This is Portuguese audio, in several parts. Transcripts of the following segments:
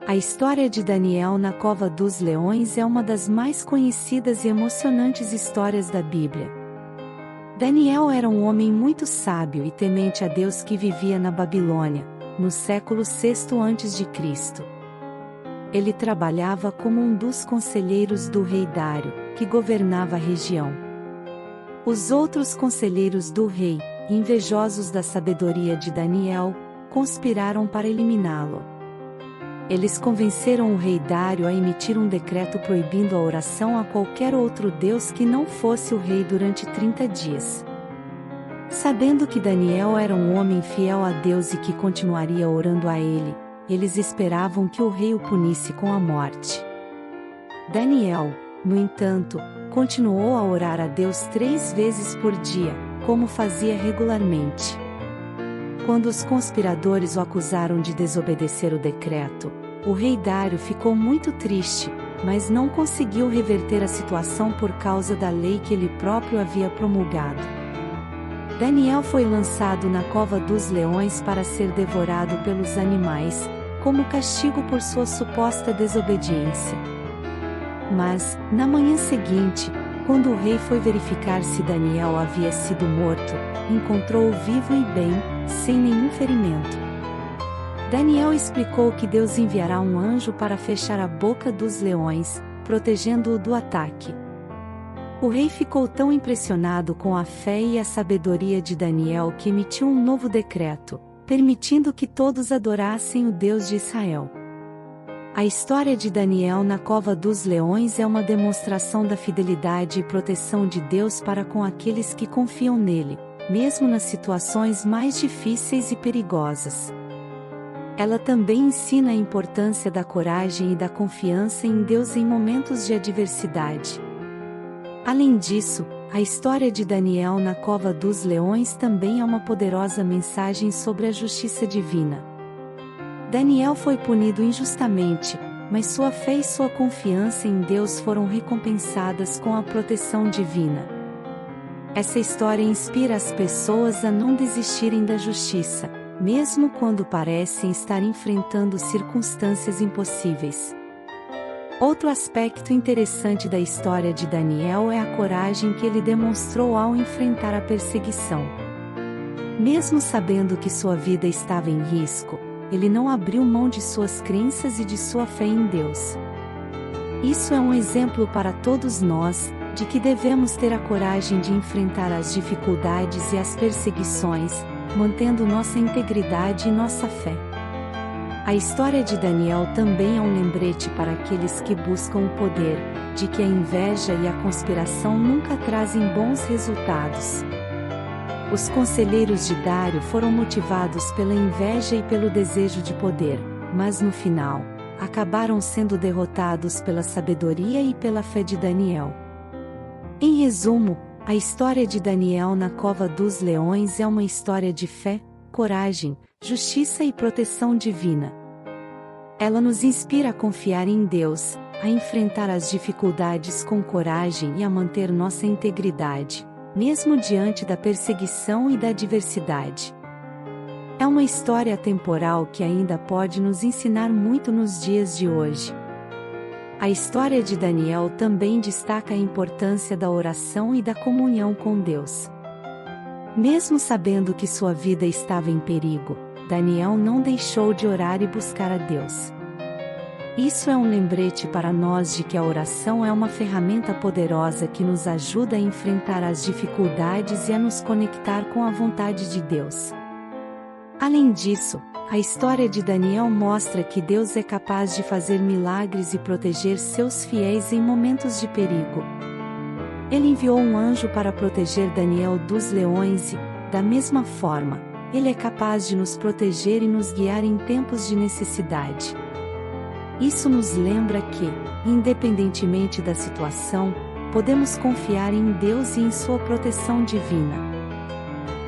A história de Daniel na cova dos leões é uma das mais conhecidas e emocionantes histórias da Bíblia. Daniel era um homem muito sábio e temente a Deus que vivia na Babilônia, no século VI a.C. Ele trabalhava como um dos conselheiros do rei Dário, que governava a região. Os outros conselheiros do rei, invejosos da sabedoria de Daniel, conspiraram para eliminá-lo. Eles convenceram o rei Dário a emitir um decreto proibindo a oração a qualquer outro deus que não fosse o rei durante 30 dias. Sabendo que Daniel era um homem fiel a Deus e que continuaria orando a ele, eles esperavam que o rei o punisse com a morte. Daniel, no entanto, continuou a orar a Deus 3 vezes por dia, como fazia regularmente. Quando os conspiradores o acusaram de desobedecer o decreto, o rei Dário ficou muito triste, mas não conseguiu reverter a situação por causa da lei que ele próprio havia promulgado. Daniel foi lançado na cova dos leões para ser devorado pelos animais, como castigo por sua suposta desobediência. Mas, na manhã seguinte, quando o rei foi verificar se Daniel havia sido morto, encontrou-o vivo e bem, sem nenhum ferimento. Daniel explicou que Deus enviará um anjo para fechar a boca dos leões, protegendo-o do ataque. O rei ficou tão impressionado com a fé e a sabedoria de Daniel que emitiu um novo decreto, permitindo que todos adorassem o Deus de Israel. A história de Daniel na cova dos leões é uma demonstração da fidelidade e proteção de Deus para com aqueles que confiam nele, mesmo nas situações mais difíceis e perigosas. Ela também ensina a importância da coragem e da confiança em Deus em momentos de adversidade. Além disso, a história de Daniel na cova dos leões também é uma poderosa mensagem sobre a justiça divina. Daniel foi punido injustamente, mas sua fé e sua confiança em Deus foram recompensadas com a proteção divina. Essa história inspira as pessoas a não desistirem da justiça, mesmo quando parecem estar enfrentando circunstâncias impossíveis. Outro aspecto interessante da história de Daniel é a coragem que ele demonstrou ao enfrentar a perseguição. Mesmo sabendo que sua vida estava em risco, ele não abriu mão de suas crenças e de sua fé em Deus. Isso é um exemplo para todos nós, de que devemos ter a coragem de enfrentar as dificuldades e as perseguições, mantendo nossa integridade e nossa fé. A história de Daniel também é um lembrete para aqueles que buscam o poder, de que a inveja e a conspiração nunca trazem bons resultados. Os conselheiros de Dário foram motivados pela inveja e pelo desejo de poder, mas no final, acabaram sendo derrotados pela sabedoria e pela fé de Daniel. Em resumo, a história de Daniel na cova dos leões é uma história de fé, coragem, justiça e proteção divina. Ela nos inspira a confiar em Deus, a enfrentar as dificuldades com coragem e a manter nossa integridade, mesmo diante da perseguição e da adversidade. É uma história atemporal que ainda pode nos ensinar muito nos dias de hoje. A história de Daniel também destaca a importância da oração e da comunhão com Deus. Mesmo sabendo que sua vida estava em perigo, Daniel não deixou de orar e buscar a Deus. Isso é um lembrete para nós de que a oração é uma ferramenta poderosa que nos ajuda a enfrentar as dificuldades e a nos conectar com a vontade de Deus. Além disso, a história de Daniel mostra que Deus é capaz de fazer milagres e proteger seus fiéis em momentos de perigo. Ele enviou um anjo para proteger Daniel dos leões e, da mesma forma, ele é capaz de nos proteger e nos guiar em tempos de necessidade. Isso nos lembra que, independentemente da situação, podemos confiar em Deus e em sua proteção divina.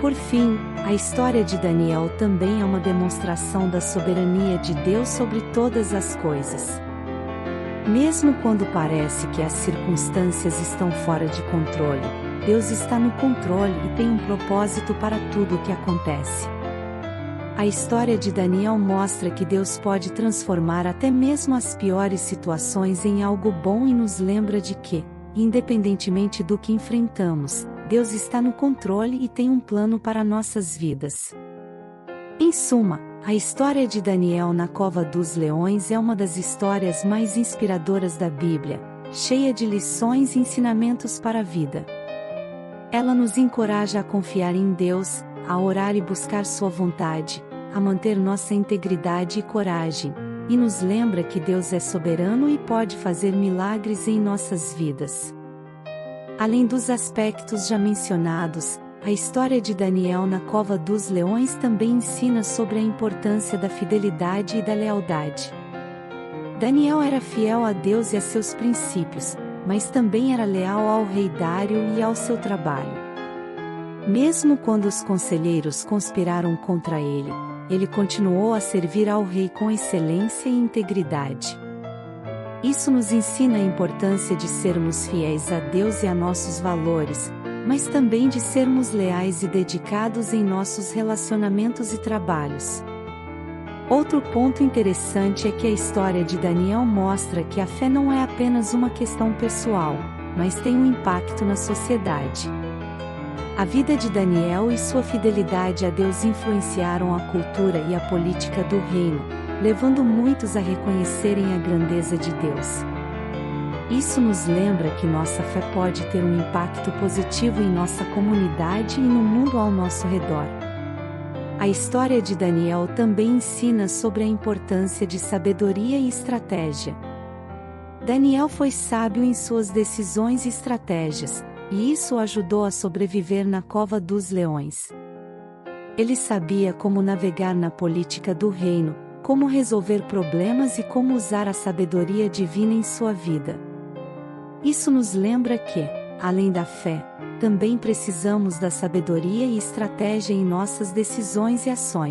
Por fim, a história de Daniel também é uma demonstração da soberania de Deus sobre todas as coisas. Mesmo quando parece que as circunstâncias estão fora de controle, Deus está no controle e tem um propósito para tudo o que acontece. A história de Daniel mostra que Deus pode transformar até mesmo as piores situações em algo bom e nos lembra de que, independentemente do que enfrentamos, Deus está no controle e tem um plano para nossas vidas. Em suma, a história de Daniel na cova dos leões é uma das histórias mais inspiradoras da Bíblia, cheia de lições e ensinamentos para a vida. Ela nos encoraja a confiar em Deus, a orar e buscar sua vontade, a manter nossa integridade e coragem, e nos lembra que Deus é soberano e pode fazer milagres em nossas vidas. Além dos aspectos já mencionados, a história de Daniel na cova dos leões também ensina sobre a importância da fidelidade e da lealdade. Daniel era fiel a Deus e a seus princípios, mas também era leal ao rei Dário e ao seu trabalho. Mesmo quando os conselheiros conspiraram contra ele, ele continuou a servir ao rei com excelência e integridade. Isso nos ensina a importância de sermos fiéis a Deus e a nossos valores, mas também de sermos leais e dedicados em nossos relacionamentos e trabalhos. Outro ponto interessante é que a história de Daniel mostra que a fé não é apenas uma questão pessoal, mas tem um impacto na sociedade. A vida de Daniel e sua fidelidade a Deus influenciaram a cultura e a política do reino, levando muitos a reconhecerem a grandeza de Deus. Isso nos lembra que nossa fé pode ter um impacto positivo em nossa comunidade e no mundo ao nosso redor. A história de Daniel também ensina sobre a importância de sabedoria e estratégia. Daniel foi sábio em suas decisões e estratégias, e isso o ajudou a sobreviver na cova dos leões. Ele sabia como navegar na política do reino, como resolver problemas e como usar a sabedoria divina em sua vida. Isso nos lembra que, além da fé, também precisamos da sabedoria e estratégia em nossas decisões e ações.